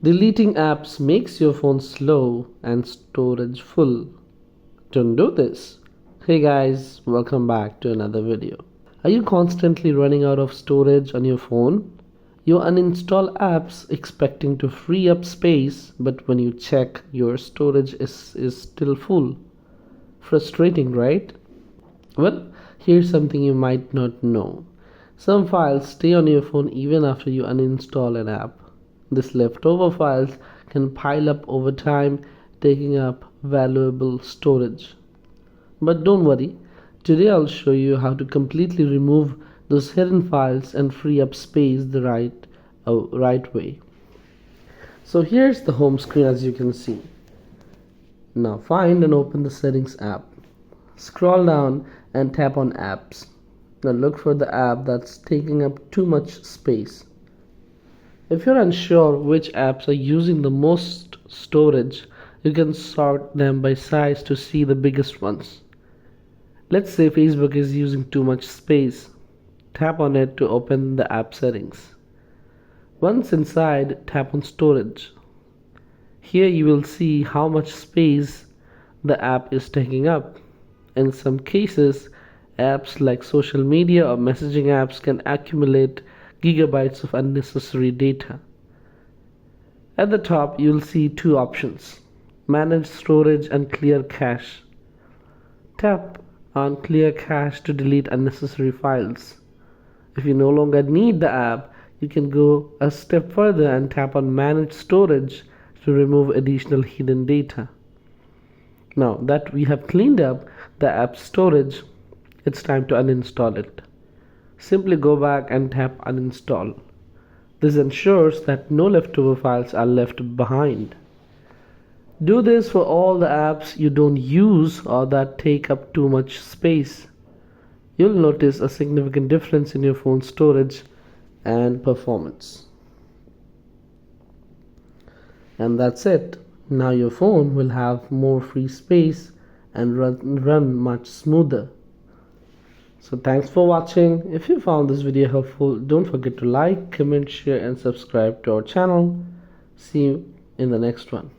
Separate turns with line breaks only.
Deleting apps makes your phone slow and storage full. Don't do this. Hey guys, welcome back to another video. Are you constantly running out of storage on your phone? You uninstall apps expecting to free up space, but when you check, your storage is still full. Frustrating, right? Well, here's something you might not know. Some files stay on your phone even after you uninstall an app. These leftover files can pile up over time, taking up valuable storage. But don't worry, today I'll show you how to completely remove those hidden files and free up space the right way. So here's the home screen as you can see. Now find and open the settings app. Scroll down and tap on apps. Now look for the app that's taking up too much space. If you're unsure which apps are using the most storage, you can sort them by size to see the biggest ones. Let's say Facebook is using too much space. Tap on it to open the app settings. Once inside, tap on storage. Here you will see how much space the app is taking up. In some cases, apps like social media or messaging apps can accumulate gigabytes of unnecessary data. At the top, you'll see two options: manage storage and clear cache. Tap on clear cache to delete unnecessary files. If you no longer need the app, you can go a step further and tap on manage storage to remove additional hidden data. Now that we have cleaned up the app storage, it's time to uninstall it. Simply go back and tap uninstall. This ensures that no leftover files are left behind. Do this for all the apps you don't use or that take up too much space. You'll notice a significant difference in your phone's storage and performance. And that's it. Now your phone will have more free space and run much smoother. So thanks for watching. If you found this video helpful, don't forget to like, comment, share and subscribe to our channel. See you in the next one.